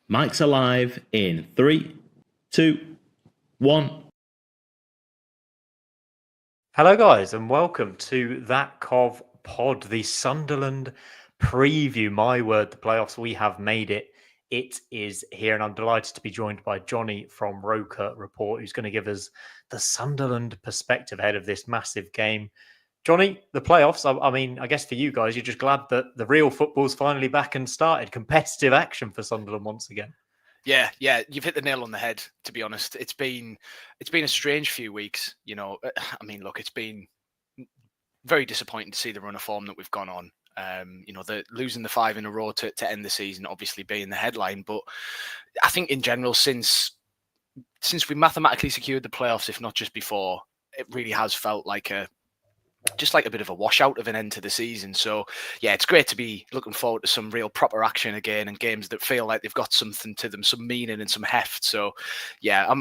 Mike's alive in 3, 2, 1. Hello, guys, and welcome to That Cov Pod, the Sunderland preview. My word, the playoffs, we have made it. It is here, and I'm delighted to be joined by Jonny from Roker Report, who's going to give us the Sunderland perspective ahead of this massive game. Jonny, the playoffs, I guess for you guys, you're just glad that the real football's finally back and started. Competitive action for Sunderland once again. Yeah, you've hit the nail on the head, to be honest. It's been a strange few weeks, look, it's been very disappointing to see the run of form that we've gone on. The losing the 5 in a row to end the season, obviously being the headline, but I think in general, since we mathematically secured the playoffs, if not just before, it really has felt like a bit of a washout of an end to the season. So yeah, it's great to be looking forward to some real proper action again and games that feel like they've got something to them, some meaning and some heft. So yeah,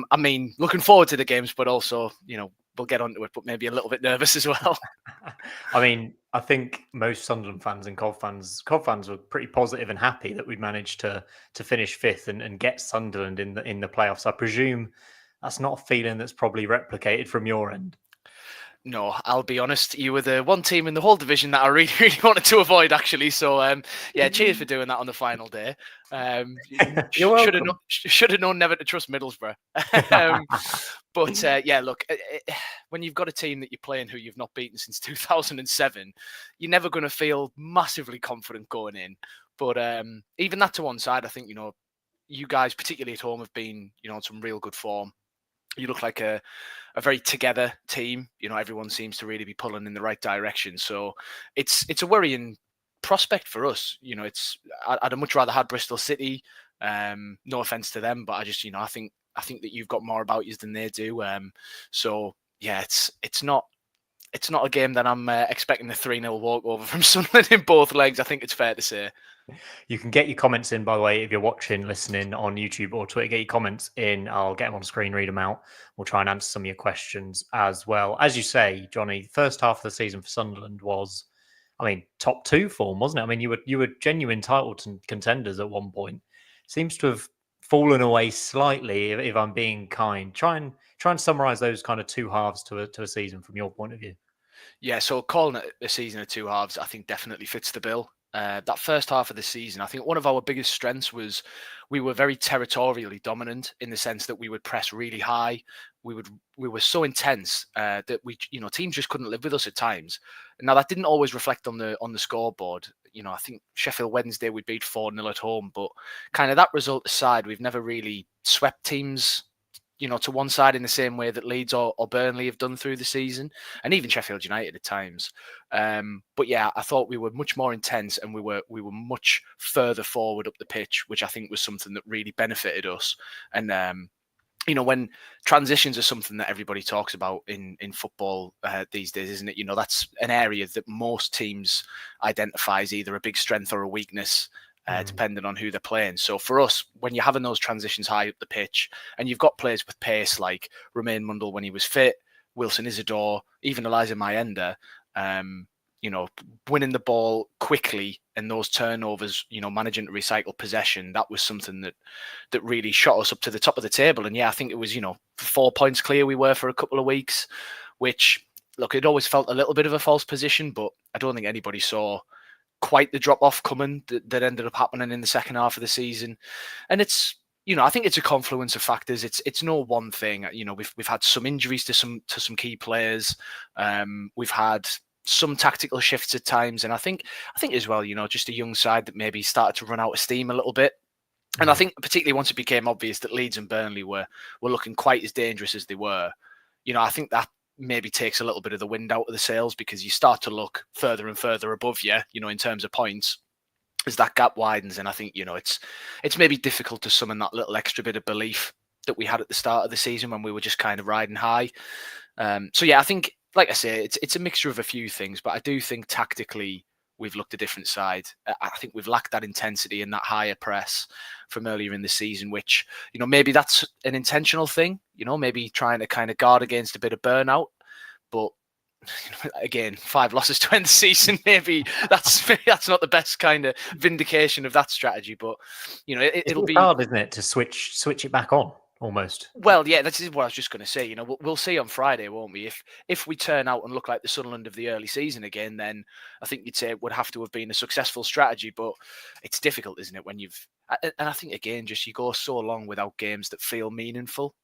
looking forward to the games, but also, we'll get onto it, but maybe a little bit nervous as well. I think most Sunderland fans and Cov fans were pretty positive and happy that we managed to finish 5th and get Sunderland in the playoffs. I presume that's not a feeling that's probably replicated from your end. No, I'll be honest. You were the one team in the whole division that I really, really wanted to avoid, actually. So, cheers for doing that on the final day. Should have known never to trust Middlesbrough. Look, when you've got a team that you're playing who you've not beaten since 2007, you're never going to feel massively confident going in. But even that to one side, I think, you guys, particularly at home, have been, on some real good form. You look like a very together team. Everyone seems to really be pulling in the right direction. So it's a worrying prospect for us. I'd have much rather had Bristol City. No offense to them, but I just, I think that you've got more about you than they do. It's not a game that I'm expecting a 3-0 walkover from Sunderland in both legs. I think it's fair to say. You can get your comments in, by the way, if you're watching, listening on YouTube or Twitter. Get your comments in. I'll get them on screen, read them out. We'll try and answer some of your questions as well. As you say, Jonny, the first half of the season for Sunderland was, top 2 form, wasn't it? You were genuine title contenders at one point. Seems to have fallen away slightly, if I'm being kind. Try and summarise those kind of 2 halves to a season from your point of view. Yeah, so calling it a season of 2 halves, I think definitely fits the bill. That first half of the season, I think one of our biggest strengths was we were very territorially dominant in the sense that we would press really high. We were so intense that teams just couldn't live with us at times. Now that didn't always reflect on the scoreboard. I think Sheffield Wednesday we beat 4-0 at home, but kind of that result aside, we've never really swept teams to one side in the same way that Leeds or Burnley have done through the season, and even Sheffield United at times. But yeah, I thought we were much more intense and we were much further forward up the pitch, which I think was something that really benefited us. And when transitions are something that everybody talks about in football these days, isn't it? That's an area that most teams identify as either a big strength or a weakness. Depending on who they're playing. So for us, when you're having those transitions high up the pitch and you've got players with pace like Romain Mundle when he was fit, Wilson Isidore, even Eliza Mayenda, winning the ball quickly and those turnovers, managing to recycle possession, that was something that really shot us up to the top of the table. And yeah, I think it was, 4 points clear we were for a couple of weeks, which, look, it always felt a little bit of a false position, but I don't think anybody saw quite the drop-off coming that ended up happening in the second half of the season. And it's, I think it's a confluence of factors. It's no one thing. We've had some injuries to some key players. We've had some tactical shifts at times. And I think as well, just a young side that maybe started to run out of steam a little bit. And I think particularly once it became obvious that Leeds and Burnley were looking quite as dangerous as they were, I think that maybe takes a little bit of the wind out of the sails because you start to look further and further above you, in terms of points as that gap widens. And I think, it's maybe difficult to summon that little extra bit of belief that we had at the start of the season when we were just kind of riding high. So yeah, I think, like I say, it's a mixture of a few things, but I do think tactically we've looked a different side. I think we've lacked that intensity and that higher press from earlier in the season, which, maybe that's an intentional thing, maybe trying to kind of guard against a bit of burnout. But again, 5 losses to end the season. Maybe that's not the best kind of vindication of that strategy. But it'll be hard, isn't it, to switch it back on almost. Well, yeah, that's what I was just going to say. We'll see on Friday, won't we? If we turn out and look like the Sunderland of the early season again, then I think you'd say it would have to have been a successful strategy. But it's difficult, isn't it, when and I think again, just you go so long without games that feel meaningful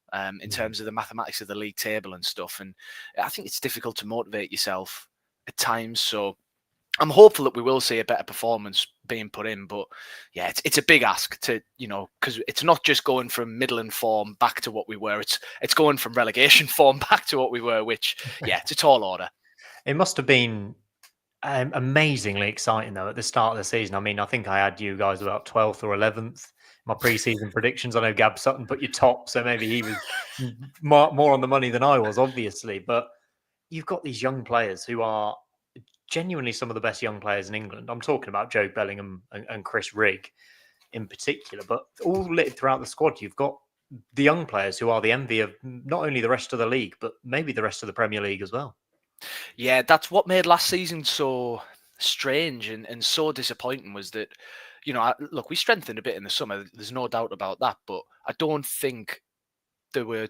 in terms of the mathematics of the league table and stuff. And I think it's difficult to motivate yourself at times. So I'm hopeful that we will see a better performance being put in, but yeah, it's a big ask to, because it's not just going from Midland form back to what we were. It's going from relegation form back to what we were, which, yeah, it's a tall order. It must have been amazingly exciting though at the start of the season. I mean, I think I had you guys about 12th or 11th. My pre-season predictions. I know Gab Sutton put you top, so maybe he was more on the money than I was, obviously. But you've got these young players who are genuinely some of the best young players in England. I'm talking about Joe Bellingham and Chris Rigg in particular, but all lit throughout the squad. You've got the young players who are the envy of not only the rest of the league, but maybe the rest of the Premier League as well. Yeah, that's what made last season so strange and so disappointing was that, look, we strengthened a bit in the summer. There's no doubt about that, but I don't think there were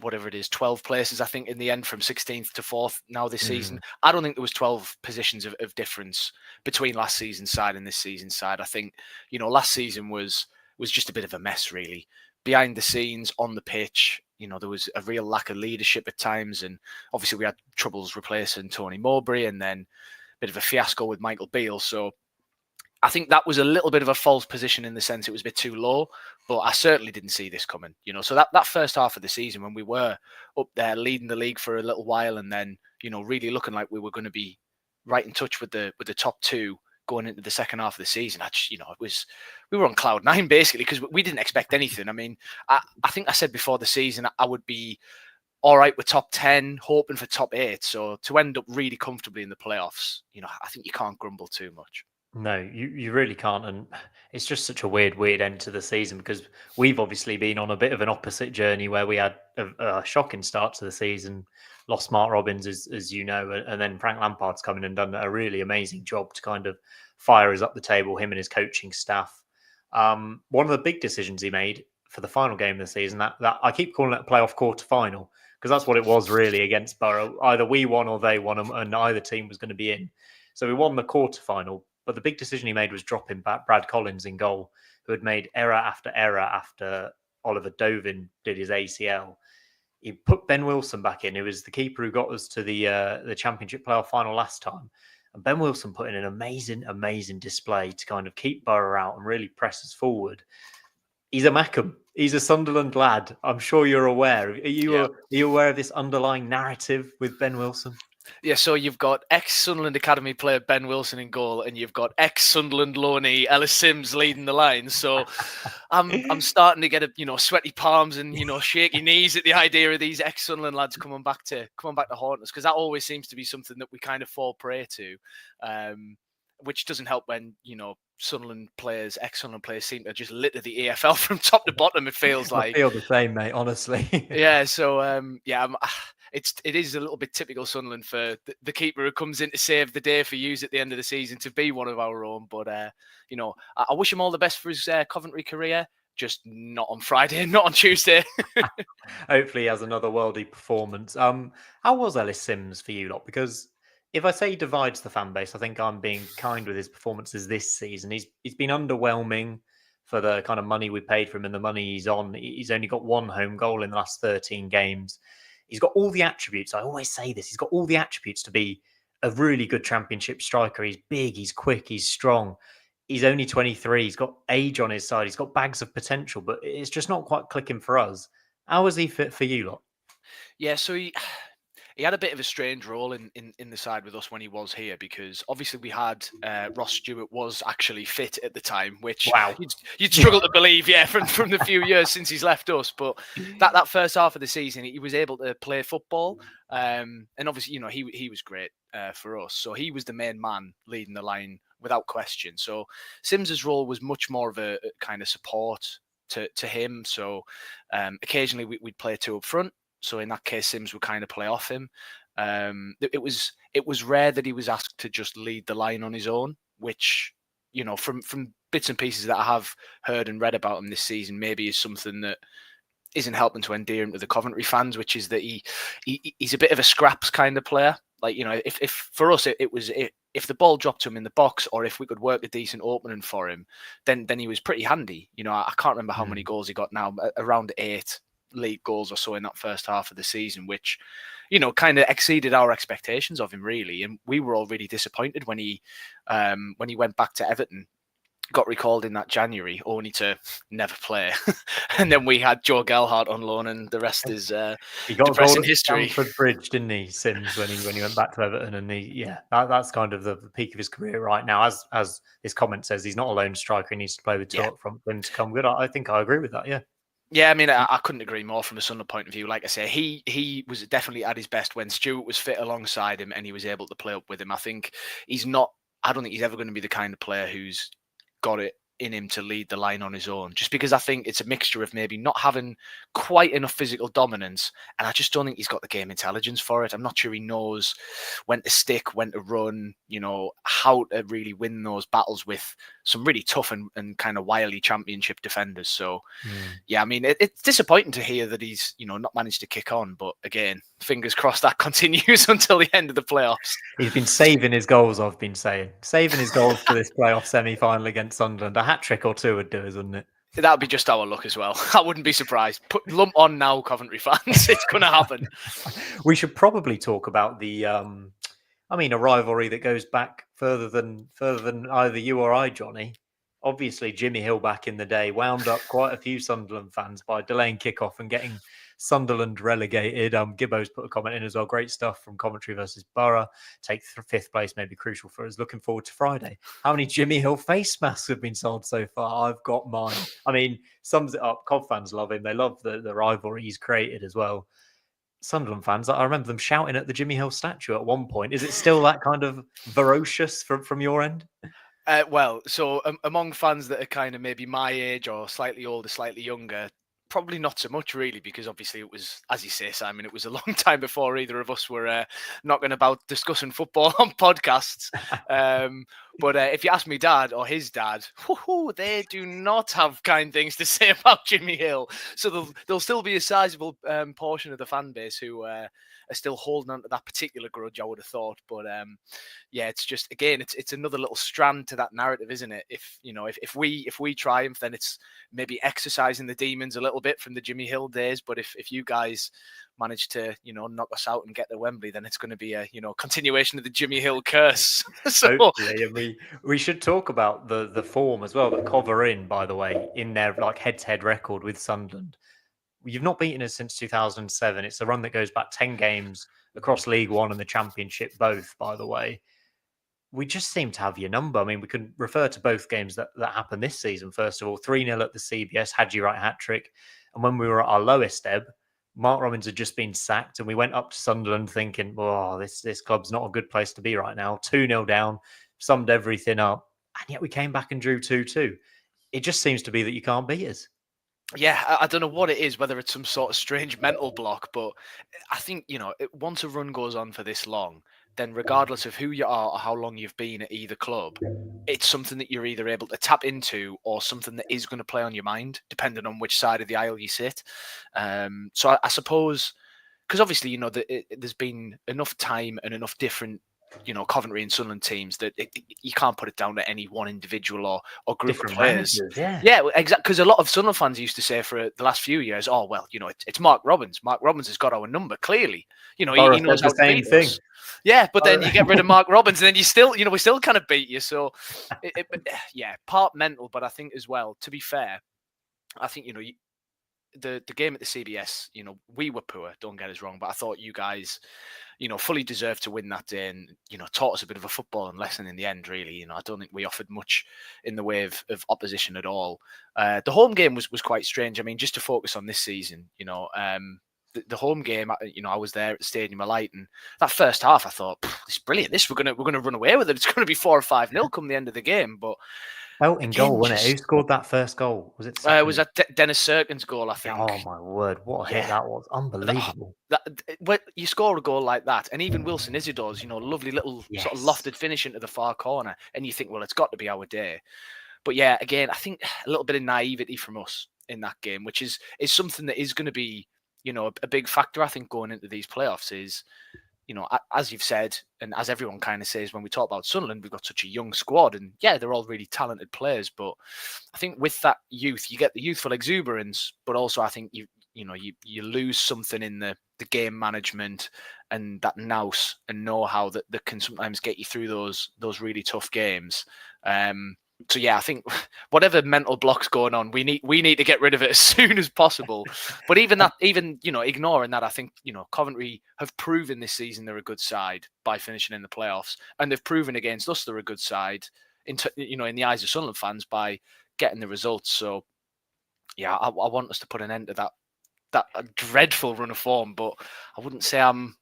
whatever it is, 12 places, I think, in the end from 16th to 4th now this season. I don't think there was 12 positions of difference between last season's side and this season's side. I think, last season was just a bit of a mess, really. Behind the scenes, on the pitch, there was a real lack of leadership at times. And obviously we had troubles replacing Tony Mowbray and then a bit of a fiasco with Michael Beale. So I think that was a little bit of a false position in the sense it was a bit too low, but I certainly didn't see this coming. So that first half of the season when we were up there leading the league for a little while and then, really looking like we were going to be right in touch with the top two going into the second half of the season, we were on cloud 9 basically because we didn't expect anything. I mean, I think I said before the season I would be all right with top 10, hoping for top 8. So to end up really comfortably in the playoffs, I think you can't grumble too much. No, you really can't. And it's just such a weird end to the season because we've obviously been on a bit of an opposite journey where we had a shocking start to the season, lost Mark Robbins, as you know, and then Frank Lampard's come in and done a really amazing job to kind of fire us up the table, him and his coaching staff. One of the big decisions he made for the final game of the season, that I keep calling it a playoff quarter final, because that's what it was really against Borough. Either we won or they won, and either team was going to be in. So we won the quarter final. But the big decision he made was dropping back Brad Collins in goal, who had made error after Oliver Dovin did his ACL. He put Ben Wilson back in, who was the keeper who got us to the Championship playoff final last time. And Ben Wilson put in an amazing display to kind of keep Borough out and really press us forward. He's a Mackham. He's a Sunderland lad. I'm sure you're aware. Are you aware of this underlying narrative with Ben Wilson? Yeah, so you've got ex-Sunderland Academy player Ben Wilson in goal, and you've got ex-Sunderland loanee Ellis Sims leading the line. So I'm starting to get sweaty palms and shaky knees at the idea of these ex-Sunderland lads coming back to haunt us, because that always seems to be something that we kind of fall prey to, which doesn't help when ex-Sunderland players seem to just litter the EFL from top to bottom. It feels like I feel the same, mate. Honestly. Yeah. So it is a little bit typical Sunderland for the keeper who comes in to save the day for you at the end of the season to be one of our own. But I wish him all the best for his Coventry career. Just not on Friday, not on Tuesday. Hopefully, he has another worldy performance. How was Ellis Sims for you lot? Because if I say he divides the fan base, I think I'm being kind with his performances this season. He's been underwhelming for the kind of money we paid for him and the money he's on. He's only got 1 home goal in the last 13 games. He's got all the attributes. I always say this. He's got all the attributes to be a really good Championship striker. He's big, he's quick, he's strong. He's only 23. He's got age on his side. He's got bags of potential, but it's just not quite clicking for us. How was he fit for you lot? Yeah, so he had a bit of a strange role in the side with us when he was here, because obviously we had Ross Stewart was actually fit at the time, which you'd struggle to believe, from the few years since he's left us. But that first half of the season, he was able to play football, and obviously he was great for us. So he was the main man leading the line without question. So Sims's role was much more of a kind of support to him. So occasionally we'd play 2 up front. So in that case, Sims would kind of play off him. It was rare that he was asked to just lead the line on his own, which, from bits and pieces that I have heard and read about him this season, maybe is something that isn't helping to endear him to the Coventry fans, which is that he's a bit of a scraps kind of player. Like, if for us if the ball dropped to him in the box, or if we could work a decent opening for him, then he was pretty handy. I can't remember how many goals he got now, around 8 league goals or so in that first half of the season, which, kind of exceeded our expectations of him, really. And we were all really disappointed when he went back to Everton, got recalled in that January, only to never play. And then we had Joe Galhard on loan, and the rest is he got depressing history. Stamford Bridge, didn't he, Sims, when he went back to Everton? And that's kind of the peak of his career right now. As his comment says, he's not a lone striker. He needs to play with two up front for him to come good. I think I agree with that. Yeah. Yeah, I mean, I couldn't agree more from a Sunderland point of view. Like I say, he was definitely at his best when Stuart was fit alongside him and he was able to play up with him. I don't think he's ever going to be the kind of player who's got it in him to lead the line on his own, just because I think it's a mixture of maybe not having quite enough physical dominance, and I just don't think he's got the game intelligence for it. I'm not sure he knows when to stick, when to run, how to really win those battles with some really tough and kind of wily championship defenders. So I mean, it's disappointing to hear that he's not managed to kick on, but again, fingers crossed that continues until the end of the playoffs. He's been saving his goals, I've been saying. Saving his goals for this playoff semi-final against Sunderland. A hat-trick or two would do us, wouldn't it? That would be just our luck as well. I wouldn't be surprised. Lump on now, Coventry fans. It's going to happen. We should probably talk about the, a rivalry that goes back further than either you or I, Jonny. Obviously, Jimmy Hill back in the day wound up quite a few Sunderland fans by delaying kickoff and getting Sunderland relegated. Gibbo's put a comment in as well. Great stuff from Coventry versus Borough. Take 5th place may be crucial for us. Looking forward to Friday. How many Jimmy Hill face masks have been sold so far? I've got mine. I mean, sums it up. Cov fans love him. They love the rivalry he's created as well. Sunderland fans, I remember them shouting at the Jimmy Hill statue at one point. Is it still that kind of ferocious from your end? So among fans that are kind of maybe my age or slightly older, slightly younger, probably not so much really, because obviously it was, as you say, Simon, it was a long time before either of us were knocking about discussing football on podcasts. But if you ask me dad or his dad, they do not have kind things to say about Jimmy Hill. So there'll still be a sizable portion of the fan base who are still holding on to that particular grudge, I would have thought. But it's just, again, it's another little strand to that narrative, isn't it? If we triumph, then it's maybe exercising the demons a little bit from the Jimmy Hill days. But if you guys manage to knock us out and get to Wembley, then it's going to be a continuation of the Jimmy Hill curse. So hopefully, we should talk about the form as well that Cov are in, by the way, in their head-to-head record with Sunderland. You've not beaten us since 2007. It's a run that goes back 10 games across League One and the Championship both, by the way. We just seem to have your number. I mean, we can refer to both games that happened this season. First of all, 3-0 at the CBS, Hadji Wright hat-trick. And when we were at our lowest ebb, Mark Robins had just been sacked and we went up to Sunderland thinking, this club's not a good place to be right now. 2-0 down, summed everything up. And yet we came back and drew 2-2. It just seems to be that you can't beat us. Yeah, I don't know what it is, whether it's some sort of strange mental block, but I think, once a run goes on for this long, then regardless of who you are or how long you've been at either club, it's something that you're either able to tap into or something that is going to play on your mind, depending on which side of the aisle you sit. So I suppose, because obviously, there's been enough time and enough different Coventry and Sunderland teams that you can't put it down to any one individual or group different of players. Yeah, exactly. Because a lot of Sunderland fans used to say for the last few years, it's Mark Robbins. Mark Robbins has got our number, clearly. He knows how to beat us. Yeah, but then you get rid of Mark Robbins and then you still, we still kind of beat you. So, part mental, but I think as well, to be fair, I think, the game at the CBS, we were poor, don't get us wrong, but I thought you guys, fully deserved to win that day and, taught us a bit of a footballing lesson in the end, really. I don't think we offered much in the way of opposition at all. The home game was quite strange. I mean, just to focus on this season, the home game, I was there at the Stadium of Light, and that first half, I thought, this is brilliant. We're gonna run away with it. It's gonna be 4 or 5-0 come the end of the game. But Belting goal, wasn't it? Who Just scored that first goal? Was it? it was Dennis Serkin's goal, I think. Oh my word! What a hit that was! Unbelievable. When you score a goal like that, and even Wilson Isidore's, lovely little sort of lofted finish into the far corner, and you think, well, it's got to be our day. But yeah, again, I think a little bit of naivety from us in that game, which is something that is going to be, a big factor, I think, going into these playoffs is, as you've said, and as everyone kind of says when we talk about Sunderland, we've got such a young squad, and yeah, they're all really talented players. But I think with that youth, you get the youthful exuberance, but also I think you lose something in the game management and that nous and know-how that can sometimes get you through those really tough games. So yeah, I think whatever mental block's going on, we need to get rid of it as soon as possible. But even ignoring that, I think Coventry have proven this season they're a good side by finishing in the playoffs, and they've proven against us they're a good side in the eyes of Sunderland fans by getting the results. So yeah, I want us to put an end to that dreadful run of form, but I wouldn't say I'm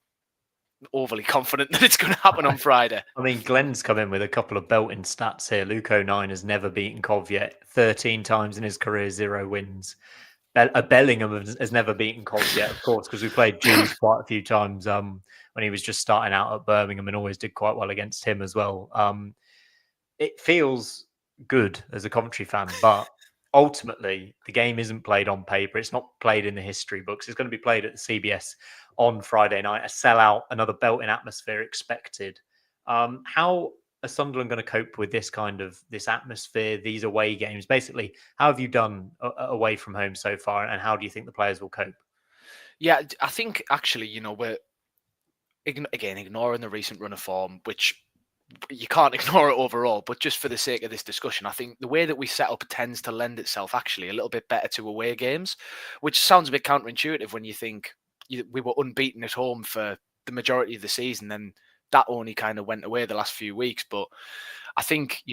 overly confident that it's going to happen on Friday. I mean, Glenn's come in with a couple of belting stats here. Luke 09 has never beaten Cov yet. 13 times in his career, 0 wins. Bellingham has never beaten Cov yet, of course, because we played Jude quite a few times when he was just starting out at Birmingham and always did quite well against him as well. It feels good as a Coventry fan, but ultimately the game isn't played on paper. It's not played in the history books. It's going to be played at the CBS on Friday night, a sellout, another belting atmosphere expected. How are Sunderland going to cope with this atmosphere, these away games? Basically, how have you done away from home so far, and how do you think the players will cope? Yeah, I think actually, we're ignoring the recent run of form, which you can't ignore it overall, but just for the sake of this discussion, I think the way that we set up tends to lend itself actually a little bit better to away games, which sounds a bit counterintuitive when you think we were unbeaten at home for the majority of the season, then that only kind of went away the last few weeks. But I think,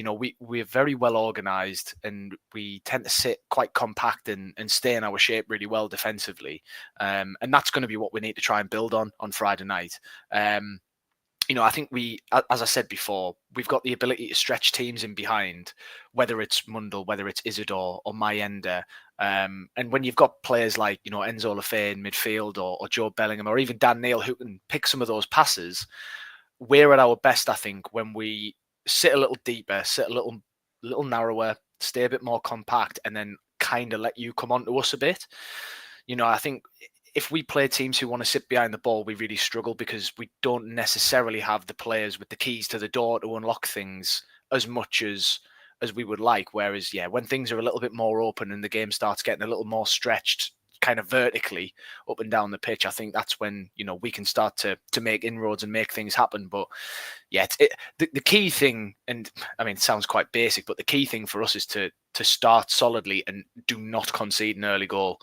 we're very well organised and we tend to sit quite compact and stay in our shape really well defensively. And that's going to be what we need to try and build on Friday night. I think as I said before, we've got the ability to stretch teams in behind, whether it's Mundle, whether it's Isidore or Mayenda. And when you've got players like, Enzo Lefay in midfield or Joe Bellingham or even Dan Neil who can pick some of those passes, we're at our best, I think, when we sit a little deeper, sit a little narrower, stay a bit more compact, and then kind of let you come onto us a bit. I think if we play teams who want to sit behind the ball, we really struggle because we don't necessarily have the players with the keys to the door to unlock things as much as we would like. Whereas, yeah, when things are a little bit more open and the game starts getting a little more stretched kind of vertically up and down the pitch, I think that's when, we can start to make inroads and make things happen. But yeah, the key thing, and I mean, it sounds quite basic, but the key thing for us is to start solidly and do not concede an early goal.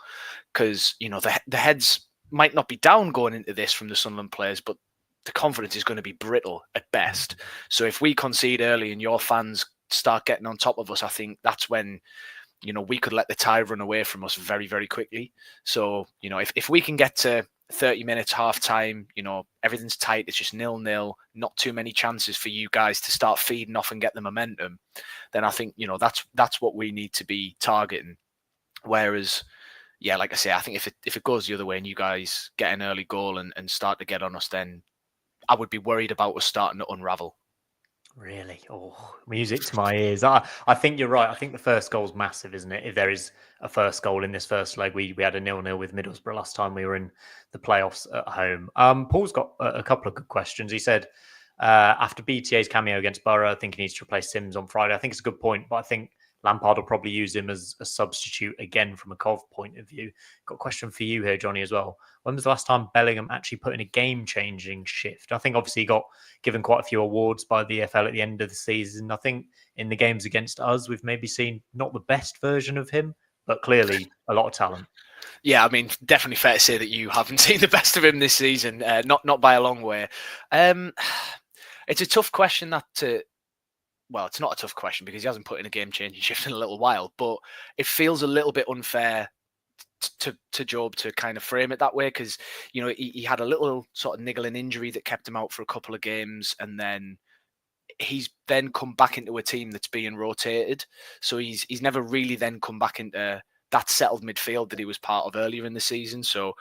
Because, the heads might not be down going into this from the Sunderland players, but the confidence is going to be brittle at best. So if we concede early and your fans start getting on top of us, I think that's when, we could let the tide run away from us very, very quickly. So, if we can get to 30 minutes, half time, everything's tight, it's just 0-0, not too many chances for you guys to start feeding off and get the momentum, then I think, that's what we need to be targeting. Whereas, yeah, like I say, I think if it goes the other way and you guys get an early goal and start to get on us, then I would be worried about us starting to unravel. Really? Oh, music to my ears. I think you're right. I think the first goal's massive, isn't it? If there is a first goal in this first leg, we had a 0-0 with Middlesbrough last time we were in the playoffs at home. Paul's got a couple of good questions. He said, after BTA's cameo against Borough, I think he needs to replace Sims on Friday. I think it's a good point, but I think Lampard will probably use him as a substitute again from a Cov point of view. Got a question for you here, Jonny, as well. When was the last time Bellingham actually put in a game-changing shift? I think obviously he got given quite a few awards by the EFL at the end of the season. I think in the games against us, we've maybe seen not the best version of him, but clearly a lot of talent. Yeah, I mean, definitely fair to say that you haven't seen the best of him this season, not by a long way. It's a tough question well, it's not a tough question because he hasn't put in a game-changing shift in a little while, but it feels a little bit unfair to Job to kind of frame it that way because, he had a little sort of niggling injury that kept him out for a couple of games, and then he's then come back into a team that's being rotated. So he's never really then come back into that settled midfield that he was part of earlier in the season. So,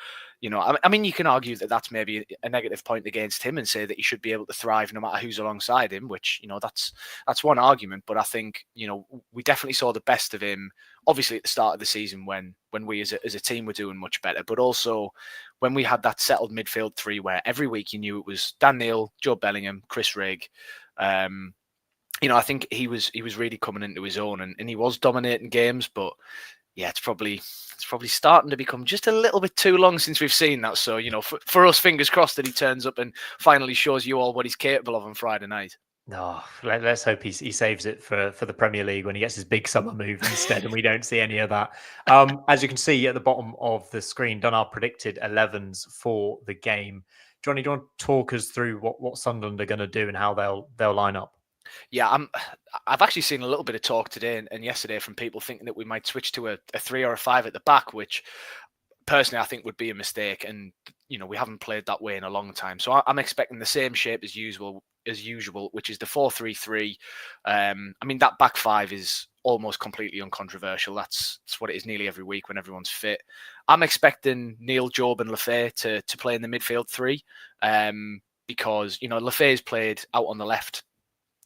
I mean, you can argue that that's maybe a negative point against him and say that he should be able to thrive no matter who's alongside him, which, that's one argument. But I think, we definitely saw the best of him, obviously at the start of the season when we as a team were doing much better, but also when we had that settled midfield three where every week you knew it was Dan Neil, Joe Bellingham, Chris Rigg. I think he was really coming into his own and he was dominating games, but yeah, it's probably starting to become just a little bit too long since we've seen that. So, for us, fingers crossed that he turns up and finally shows you all what he's capable of on Friday night. No, let's hope he saves it for the Premier League when he gets his big summer move instead, and we don't see any of that. As you can see at the bottom of the screen, done our predicted 11s for the game. Jonny, do you want to talk us through what Sunderland are going to do and how they'll line up? Yeah, I've actually seen a little bit of talk today and yesterday from people thinking that we might switch to a 3 or a 5 at the back, which personally I think would be a mistake. And we haven't played that way in a long time, so I'm expecting the same shape as usual, which is the 4-3-3. I mean, that back five is almost completely uncontroversial. That's what it is nearly every week when everyone's fit. I'm expecting Neil, Job, and Lafay to play in the midfield three, because Lafay's played out on the left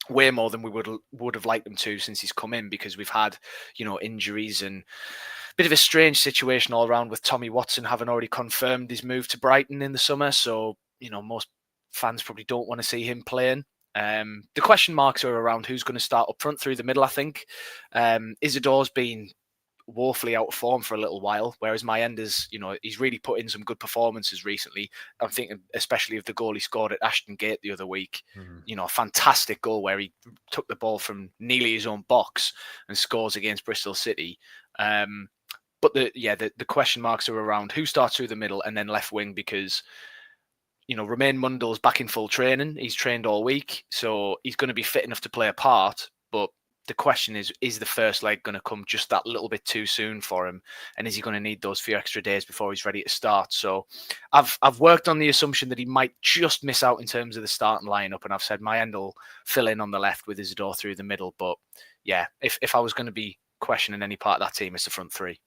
way more than we would have liked him to since he's come in, because we've had injuries and a bit of a strange situation all around with Tommy Watson having already confirmed his move to Brighton in the summer. So most fans probably don't want to see him playing. The question marks are around who's going to start up front through the middle, I think. Isidore's been woefully out of form for a little while, whereas Mayenda's, he's really put in some good performances recently. I'm thinking especially of the goal he scored at Ashton Gate the other week. A fantastic goal where he took the ball from nearly his own box and scores against Bristol City. But the question marks are around who starts through the middle and then left wing, because Romain Mundle's back in full training. He's trained all week, so he's going to be fit enough to play a part. But the question is the first leg going to come just that little bit too soon for him? And is he going to need those few extra days before he's ready to start? So I've worked on the assumption that he might just miss out in terms of the starting lineup. And I've said Mayenda will fill in on the left with Isidore through the middle. But yeah, if I was going to be questioning any part of that team, it's the front three.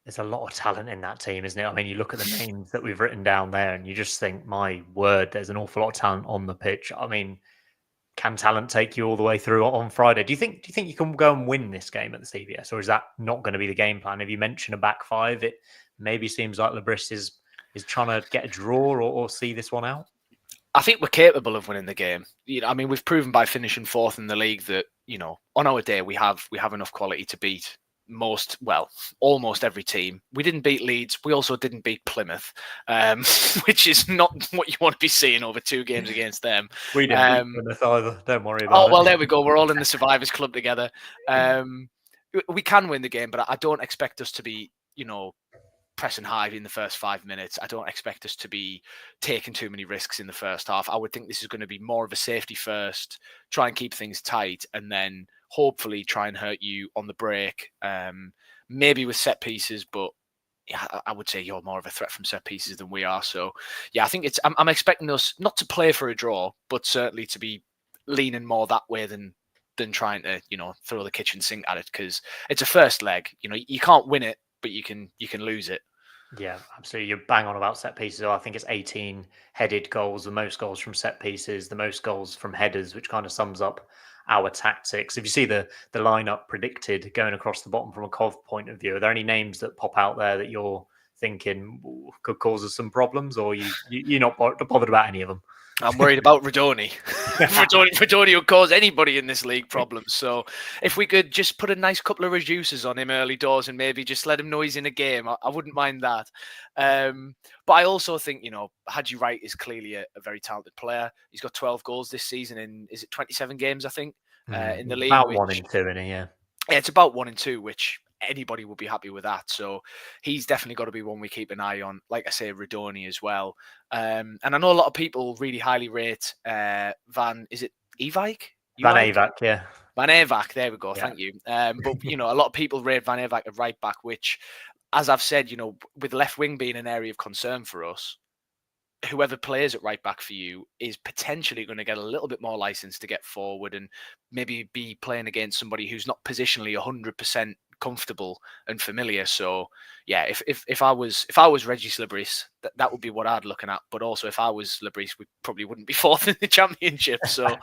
There's a lot of talent in that team, isn't it? I mean, you look at the names that we've written down there and you just think, my word, there's an awful lot of talent on the pitch. I mean, can talent take you all the way through on Friday? Do you think you can go and win this game at the CVS, or is that not going to be the game plan? If you mention a back five, it maybe seems like Labris is trying to get a draw or see this one out. I think we're capable of winning the game. I mean, we've proven by finishing fourth in the league that on our day we have enough quality to beat almost every team. We didn't beat Leeds. We also didn't beat Plymouth, which is not what you want to be seeing over 2 games against them. We didn't beat Plymouth either. Don't worry about it. Oh, well, there we go. We're all in the Survivors Club together. We can win the game, but I don't expect us to be, pressing high in the first 5 minutes. I don't expect us to be taking too many risks in the first half. I would think this is going to be more of a safety first, try and keep things tight, and then hopefully try and hurt you on the break, maybe with set pieces, but yeah, I would say you're more of a threat from set pieces than we are. So yeah, I think I'm expecting us not to play for a draw, but certainly to be leaning more that way than trying to, throw the kitchen sink at it, because it's a first leg. You can't win it, but you can lose it. Yeah, absolutely. You're bang on about set pieces. I think it's 18 headed goals, the most goals from set pieces, the most goals from headers, which kind of sums up our tactics. If you see the lineup predicted going across the bottom from a Cov point of view, are there any names that pop out there that you're thinking could cause us some problems, or you're not bothered about any of them? I'm worried about Radoni. Radoni will cause anybody in this league problems. So if we could just put a nice couple of reducers on him early doors and maybe just let him know he's in a game, I wouldn't mind that. But I also think, Haji Wright is clearly a very talented player. He's got 12 goals this season in, is it 27 games, I think, in the league? About 1 in 2, isn't he? Yeah, it's about 1 in 2, which anybody would be happy with that. So he's definitely got to be one we keep an eye on. Like I say, Radoni as well. And I know a lot of people really highly rate is it Evike? Van Eyck, yeah. Van Eyck, there we go. Yeah. Thank you. But, a lot of people rate Van Eyck at right back, which, as I've said, with left wing being an area of concern for us, whoever plays at right back for you is potentially going to get a little bit more license to get forward and maybe be playing against somebody who's not positionally 100% comfortable and familiar. So yeah, if I was Reggie Slibris, that would be what I'd looking at. But also, if I was Slibris, we probably wouldn't be fourth in the Championship. So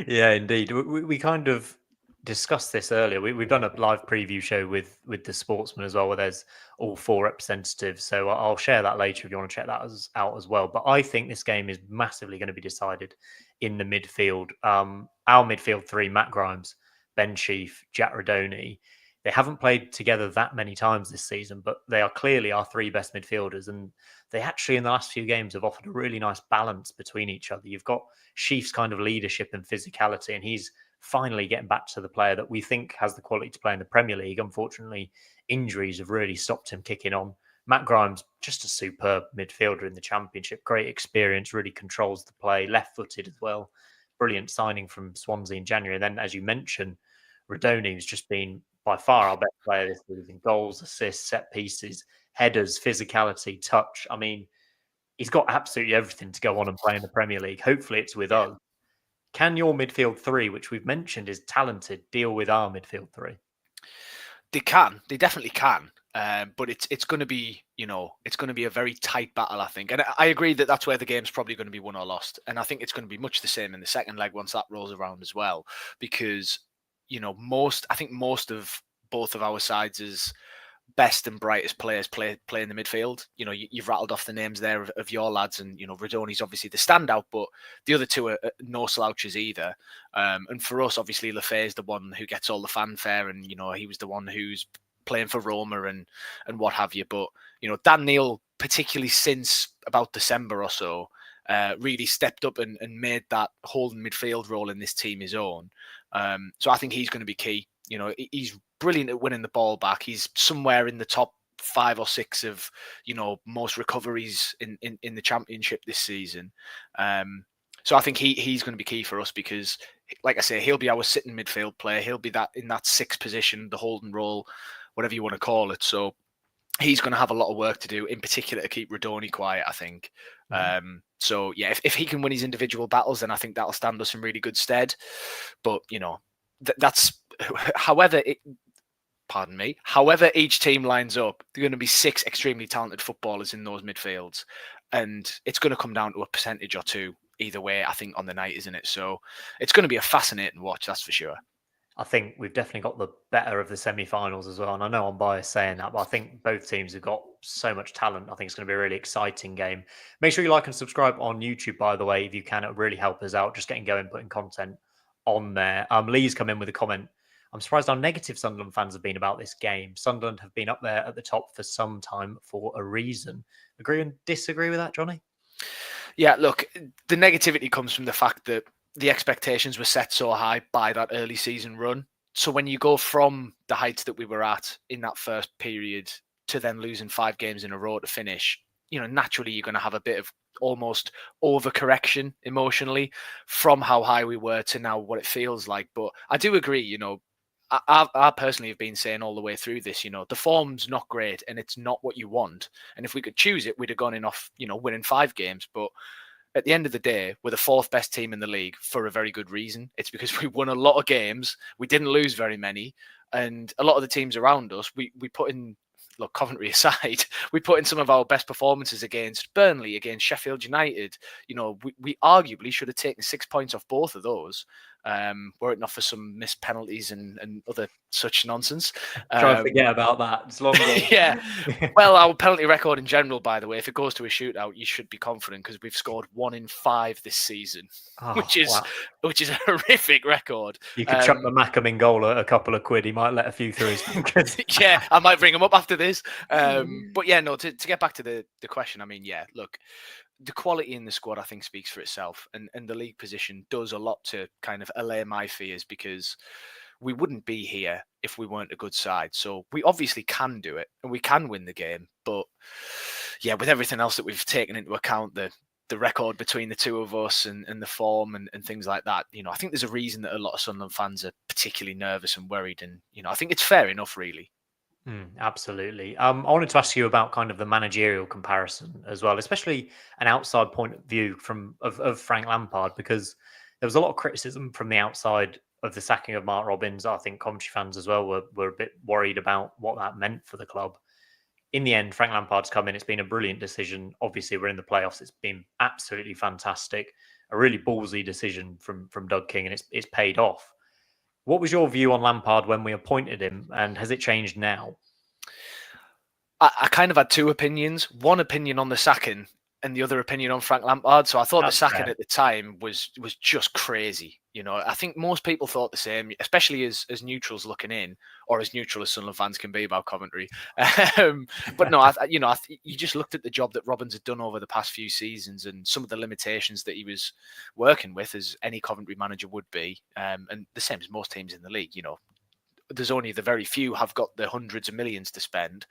yeah, indeed. We kind of discussed this earlier. We've done a live preview show with the Sportsman as well, where there's all 4 representatives. So I'll share that later if you want to check that out as well. But I think this game is massively going to be decided in the midfield. Our midfield 3, Matt Grimes, Ben Sheaf, Jack Rodoni, they haven't played together that many times this season, but they are clearly our 3 best midfielders. And they actually, in the last few games, have offered a really nice balance between each other. You've got Sheaf's kind of leadership and physicality, and he's finally getting back to the player that we think has the quality to play in the Premier League. Unfortunately, injuries have really stopped him kicking on. Matt Grimes, just a superb midfielder in the Championship. Great experience, really controls the play, left-footed as well. Brilliant signing from Swansea in January. And then, as you mentioned, Rodoni has just been by far our best player this season. Goals, assists, set pieces, headers, physicality, touch. I mean, he's got absolutely everything to go on and play in the Premier League. Hopefully it's with us. Can your midfield 3, which we've mentioned is talented, deal with our midfield 3? They can. They definitely can. But it's going to be, it's going to be a very tight battle, I think. And I agree that that's where the game's probably going to be won or lost. And I think it's going to be much the same in the second leg once that rolls around as well. Because, I think most of both of our sides' best and brightest players play in the midfield. You've rattled off the names there of your lads, and Rodoni's obviously the standout, but the other 2 are no slouches either. And for us, obviously, Lefay's the one who gets all the fanfare, and he was the one who's playing for Roma and what have you. But Dan Neil, particularly since about December or so, really stepped up and made that holding midfield role in this team his own. So I think he's going to be key. He's brilliant at winning the ball back. He's somewhere in the top 5 or 6 of, most recoveries in the Championship this season. So I think he's going to be key for us because, like I say, he'll be our sitting midfield player. He'll be in that 6th position, the holding role, whatever you want to call it. So he's going to have a lot of work to do, in particular to keep Rodoni quiet, I think. So yeah, if he can win his individual battles, then I think that'll stand us in really good stead. But that's however each team lines up, there are going to be 6 extremely talented footballers in those midfields, and it's going to come down to a percentage or 2 either way, I think, on the night, isn't it? So it's going to be a fascinating watch, that's for sure. I think we've definitely got the better of the semi-finals as well. And I know I'm biased saying that, but I think both teams have got so much talent. I think it's going to be a really exciting game. Make sure you like and subscribe on YouTube, by the way, if you can. It would really help us out. Just getting going, putting content on there. Lee's come in with a comment. I'm surprised how negative Sunderland fans have been about this game. Sunderland have been up there at the top for some time for a reason. Agree and disagree with that, Jonny? Yeah, look, the negativity comes from the fact that the expectations were set so high by that early season run. So when you go from the heights that we were at in that first period to then losing 5 games in a row to finish, naturally you're going to have a bit of almost overcorrection emotionally from how high we were to now what it feels like. But I do agree, I personally have been saying all the way through this, the form's not great and it's not what you want. And if we could choose it, we'd have gone in off, winning 5 games. But at the end of the day, we're the 4th best team in the league for a very good reason. It's because we won a lot of games. We didn't lose very many. And a lot of the teams around us, we put in, look, Coventry aside, we put in some of our best performances against Burnley, against Sheffield United. We arguably should have taken 6 points off both of those. Were it not for some missed penalties and other such nonsense. Try to forget about that. It's long gone. Yeah. Well, our penalty record in general, by the way, if it goes to a shootout, you should be confident because we've scored 1 in 5 this season, which is a horrific record. You could chuck the Mackham in goal a couple of quid. He might let a few through his fingers. Yeah, I might bring him up after this. But yeah, no, to get back to the question, I mean, yeah, look, the quality in the squad, I think, speaks for itself. And the league position does a lot to kind of allay my fears because we wouldn't be here if we weren't a good side. So we obviously can do it and we can win the game. But yeah, with everything else that we've taken into account, the record between the 2 of us and the form and things like that, I think there's a reason that a lot of Sunderland fans are particularly nervous and worried. And, I think it's fair enough, really. Absolutely. I wanted to ask you about kind of the managerial comparison as well, especially an outside point of view of Frank Lampard, because there was a lot of criticism from the outside of the sacking of Mark Robins. I think Coventry fans as well were a bit worried about what that meant for the club. In the end, Frank Lampard's come in. It's been a brilliant decision. Obviously, we're in the playoffs. It's been absolutely fantastic. A really ballsy decision from Doug King, and it's paid off. What was your view on Lampard when we appointed him, and has it changed now? I kind of had two opinions. One opinion on the sacking and the other opinion on Frank Lampard. So I thought the sacking at the time was just crazy. I think most people thought the same, especially as neutrals looking in, or as neutral as Sunderland fans can be about Coventry. But no, you just looked at the job that Robins had done over the past few seasons and some of the limitations that he was working with, as any Coventry manager would be, and the same as most teams in the league. There's only the very few have got the hundreds of millions to spend.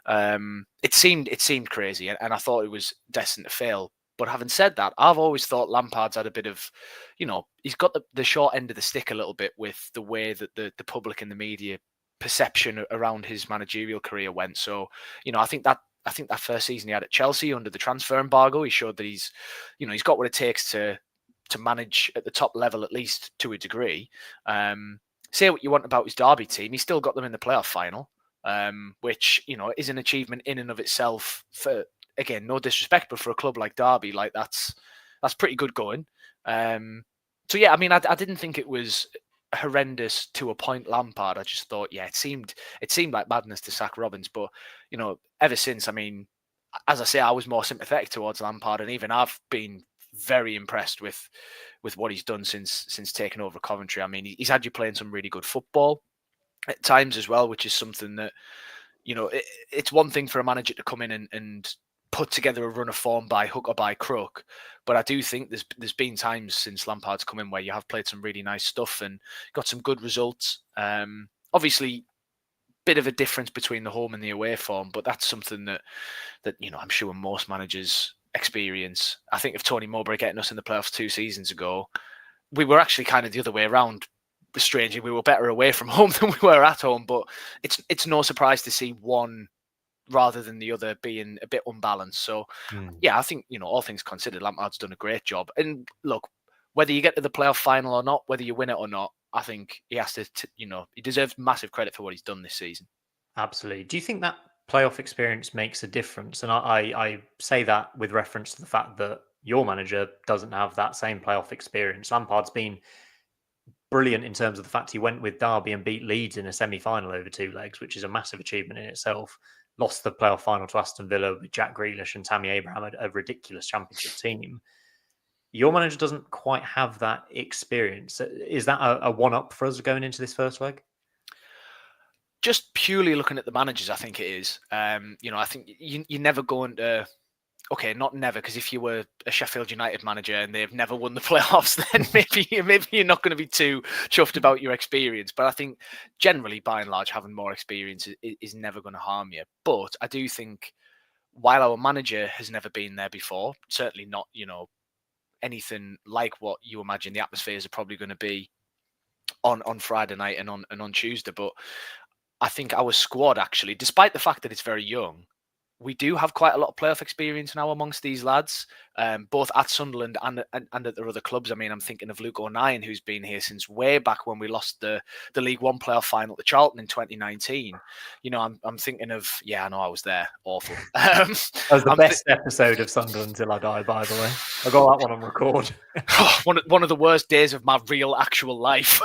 It seemed crazy, and I thought it was destined to fail. But having said that, I've always thought Lampard's had a bit of, he's got the short end of the stick a little bit with the way that the public and the media perception around his managerial career went. So, I think that first season he had at Chelsea under the transfer embargo, he showed that he's got what it takes to manage at the top level, at least to a degree. Say what you want about his Derby team, he still got them in the playoff final, which is an achievement in and of itself. For, again, no disrespect, but for a club like Derby, like that's pretty good going. So yeah, I mean, I didn't think it was horrendous to appoint Lampard. I just thought, yeah, it seemed like madness to sack Robins, but ever since, I mean, as I say, I was more sympathetic towards Lampard, and even I've been very impressed with what he's done since taking over Coventry. I mean, he's had you playing some really good football at times as well, which is something that, it's one thing for a manager to come in and put together a run of form by hook or by crook. But I do think there's been times since Lampard's come in where you have played some really nice stuff and got some good results. Obviously, bit of a difference between the home and the away form, but that's something that I'm sure most managers experience. I think of Tony Mowbray getting us in the playoffs 2 seasons ago, we were actually kind of the other way around. Strangely, we were better away from home than we were at home, but it's no surprise to see one rather than the other being a bit unbalanced. So yeah, I think, all things considered, Lampard's done a great job. And look, whether you get to the playoff final or not, whether you win it or not, I think he has to, he deserves massive credit for what he's done this season. Absolutely. Do you think that playoff experience makes a difference? And I say that with reference to the fact that your manager doesn't have that same playoff experience. Lampard's been brilliant in terms of the fact he went with Derby and beat Leeds in a semi-final over 2 legs, which is a massive achievement in itself. Lost the playoff final to Aston Villa with Jack Grealish and Tammy Abraham, a ridiculous championship team. Your manager doesn't quite have that experience. Is that a one-up for us going into this first leg? Just purely looking at the managers, I think it is. I think you're never going to... Okay, not never, because if you were a Sheffield United manager and they've never won the playoffs, then maybe you're not going to be too chuffed about your experience. But I think generally, by and large, having more experience is never going to harm you. But I do think while our manager has never been there before, certainly not, anything like what you imagine the atmospheres are probably going to be on Friday night and on Tuesday. But I think our squad, actually, despite the fact that it's very young, we do have quite a lot of playoff experience now amongst these lads, both at Sunderland and at their other clubs. I mean, I'm thinking of Luke O'Nien, who's been here since way back when we lost the League One playoff final to Charlton in 2019. I'm thinking of, I know I was there. Awful. That was the best episode of Sunderland Till I Die, by the way. I got that one on record. one of the worst days of my real, actual life.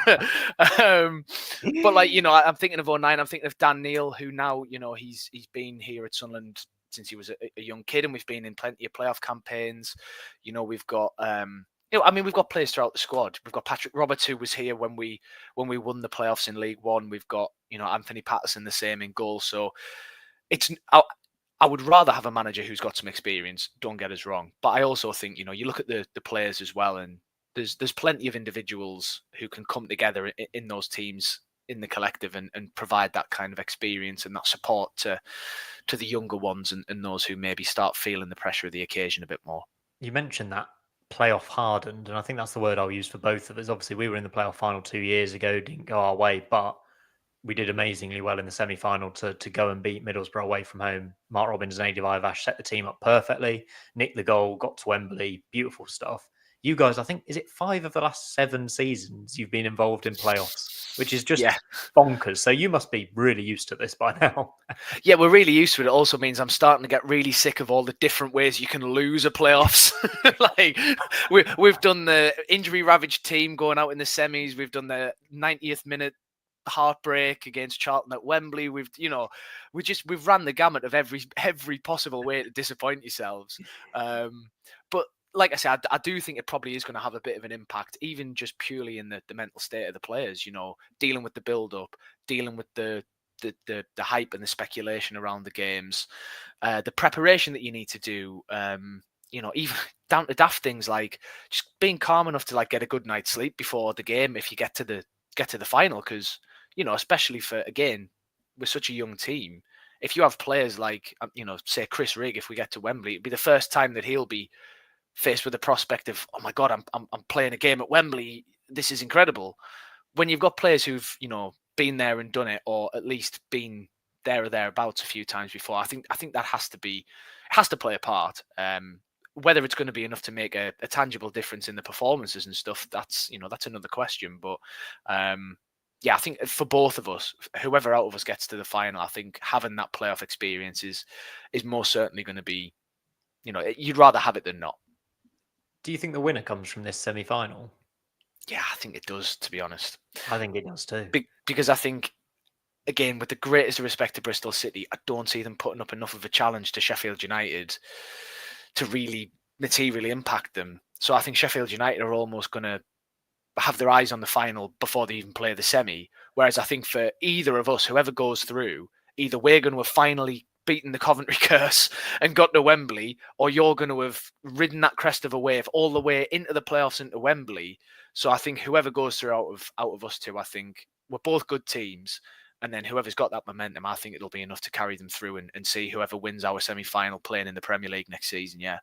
But I'm thinking of O'Nien. I'm thinking of Dan Neil, who now, he's been here at Sunderland since he was a young kid, and we've been in plenty of playoff campaigns. We've got we've got players throughout the squad. We've got Patrick Roberts, who was here when we won the playoffs in League One. We've got Anthony Patterson, the same in goal. So I would rather have a manager who's got some experience. Don't get us wrong, but I also think you look at the players as well, and there's plenty of individuals who can come together in those teams, in the collective, and provide that kind of experience and that support to the younger ones and those who maybe start feeling the pressure of the occasion a bit more. You mentioned that playoff hardened, and I think that's the word I'll use for both of us. Obviously, we were in the playoff final 2 years ago, didn't go our way, but we did amazingly well in the semi-final to go and beat Middlesbrough away from home. Mark Robbins and Adi Ivash set the team up perfectly, nicked the goal, got to Wembley, beautiful stuff. You guys, I think, is it 5 of the last 7 seasons you've been involved in playoffs, which is just bonkers. So you must be really used to this by now. Yeah, we're really used to it. It also means I'm starting to get really sick of all the different ways you can lose a playoffs. Like we've done the injury-ravaged team going out in the semis. We've done the 90th minute heartbreak against Charlton at Wembley. We've ran the gamut of every possible way to disappoint yourselves. But like I said, I do think it probably is going to have a bit of an impact, even just purely in the mental state of the players. Dealing with the build-up, dealing with the hype and the speculation around the games, the preparation that you need to do. Even down to daft things like just being calm enough to get a good night's sleep before the game if you get to the final, because especially we're such a young team. If you have players like say Chris Rigg, if we get to Wembley, it'd be the first time that he'll be faced with the prospect of, oh my God, I'm playing a game at Wembley. This is incredible. When you've got players who've been there and done it, or at least been there or thereabouts a few times before, I think that has to play a part. Whether it's going to be enough to make a tangible difference in the performances and stuff, that's another question. But I think for both of us, whoever out of us gets to the final, I think having that playoff experience is most certainly going to be, you'd rather have it than not. Do you think the winner comes from this semi-final? Yeah, I think it does, to be honest. I think it does too. Because I think, again, with the greatest respect to Bristol City, I don't see them putting up enough of a challenge to Sheffield United to really materially impact them. So I think Sheffield United are almost going to have their eyes on the final before they even play the semi. Whereas I think for either of us, whoever goes through, either we're going to have finally beaten the Coventry curse and got to Wembley, or you're going to have ridden that crest of a wave all the way into the playoffs into Wembley. So I think whoever goes through out of us two, I think we're both good teams. And then whoever's got that momentum, I think it'll be enough to carry them through and see whoever wins our semi-final playing in the Premier League next season. Yeah.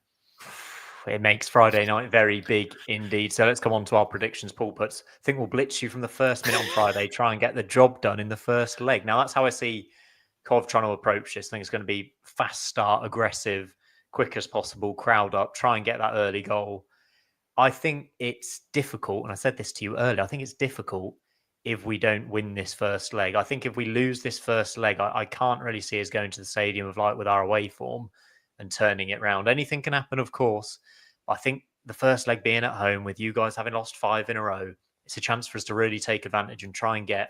It makes Friday night very big indeed. So let's come on to our predictions. Paul puts, I think we'll blitz you from the first minute on Friday, try and get the job done in the first leg. Now, that's how I see Cov trying to approach this. I think it's going to be fast start, aggressive, quick as possible, crowd up, try and get that early goal. I think it's difficult, and I said this to you earlier, I think it's difficult if we don't win this first leg. I think if we lose this first leg, I can't really see us going to the Stadium of Light with our away form and turning it round. Anything can happen, of course. I think the first leg being at home with you guys having lost 5 in a row, it's a chance for us to really take advantage and try and get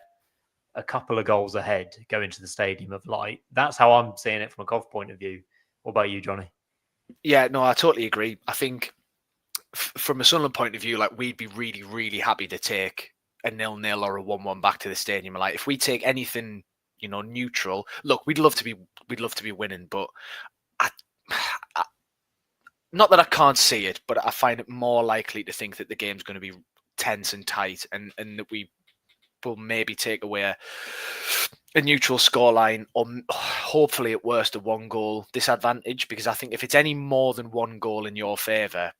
a couple of goals ahead, go into the Stadium of Light. That's how I'm seeing it from a Cov point of view. What about you, Jonny? Yeah, no, I totally agree. I think from a Sunderland point of view, we'd be really, really happy to take a 0-0 or a 1-1 back to the Stadium of Light. If we take anything, neutral, look, we'd love to be winning, but not that I can't see it, but I find it more likely to think that the game's going to be tense and tight, and that we will maybe take away a neutral scoreline, or hopefully at worst a 1-goal disadvantage. Because I think if it's any more than 1 goal in your favour,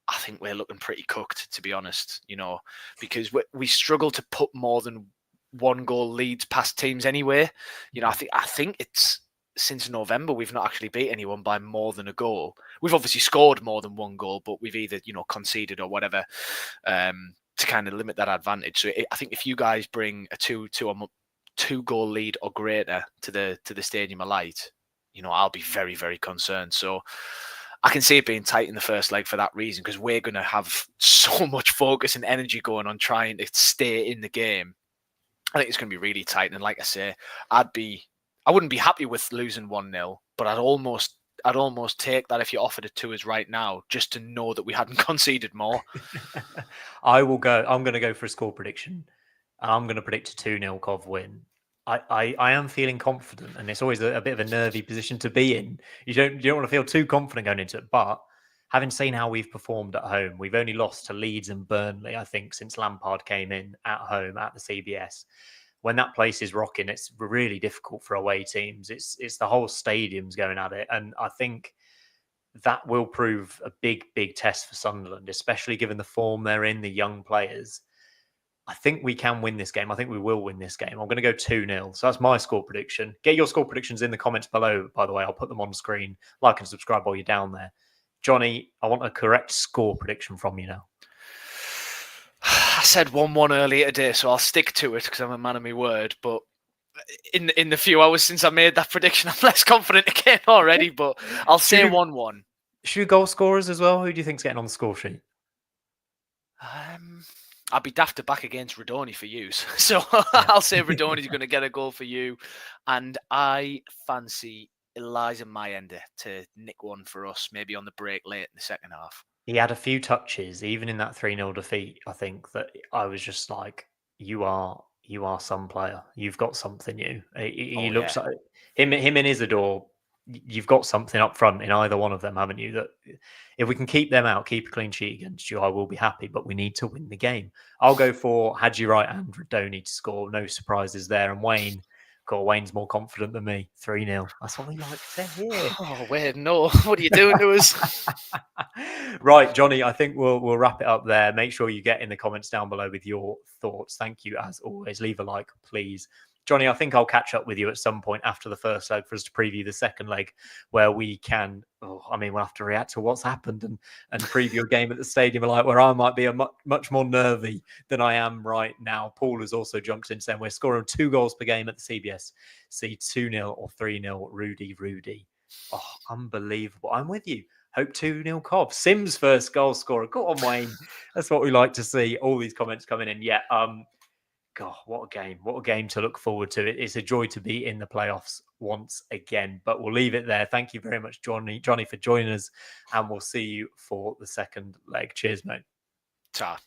I think we're looking pretty cooked, to be honest. Because we struggle to put more than 1 goal leads past teams anyway. I think it's since November we've not actually beat anyone by more than a goal. We've obviously scored more than 1 goal, but we've either conceded or whatever to kind of limit that advantage. So I think if you guys bring a 2-goal lead or greater to the Stadium of Light, I'll be very, very concerned. So I can see it being tight in the first leg for that reason, because we're going to have so much focus and energy going on trying to stay in the game. I think it's going to be really tight. And like I say, I wouldn't be happy with losing 1-0, but I'd almost take that if you offered it to us right now, just to know that we hadn't conceded more. I'm going to go for a score prediction. I'm going to predict a 2-0 Cov win. I am feeling confident, and it's always a bit of a nervy position to be in. You don't want to feel too confident going into it, but having seen how we've performed at home, we've only lost to Leeds and Burnley, I think, since Lampard came in at home at the CBS. When that place is rocking, it's really difficult for away teams. It's the whole stadium's going at it, and I think that will prove a big, big test for Sunderland, especially given the form they're in, the young players. I think we can win this game. I think we will win this game. I'm going to go 2-0. So that's my score prediction. Get your score predictions in the comments below, by the way. I'll put them on screen. Like and subscribe while you're down there. Jonny, I want a correct score prediction from you now. I said 1-1 earlier today, so I'll stick to it because I'm a man of my word. But in the few hours since I made that prediction, I'm less confident again already. But I'll say 1-1. Should we goal scorers as well? Who do you think's getting on the score sheet? I'd be daft to back against Radoni for you. So I'll say Radoni's going to get a goal for you. And I fancy Eliza Mayender to nick one for us, maybe on the break late in the second half. He had a few touches, even in that 3-0 defeat. I think that I was just like, you are some player. You've got something new. He looks like him and Isidore. You've got something up front in either one of them, haven't you? That if we can keep them out, keep a clean sheet against you, I will be happy. But we need to win the game. I'll go for Hadji Wright and Radoni to score. No surprises there. And Wayne's more confident than me. 3-0. That's what we like to hear. Oh, Wayne, no. What are you doing to us? Right, Jonny, I think we'll wrap it up there. Make sure you get in the comments down below with your thoughts. Thank you, as always. Leave a like, please. Jonny, I think I'll catch up with you at some point after the first leg for us to preview the second leg, where we can, we'll have to react to what's happened and preview a game at the stadium, where I might be much more nervy than I am right now. Paul has also jumped in saying we're scoring 2 goals per game at the CBS. See 2-0 or 3-0, Rudy. Oh, unbelievable. I'm with you. Hope 2-0 Cobb. Sims first goal scorer. Go on, Wayne. That's what we like to see. All these comments coming in. Yeah, God, what a game. What a game to look forward to. It's a joy to be in the playoffs once again. But we'll leave it there. Thank you very much, Jonny, for joining us. And we'll see you for the second leg. Cheers, mate. Ta.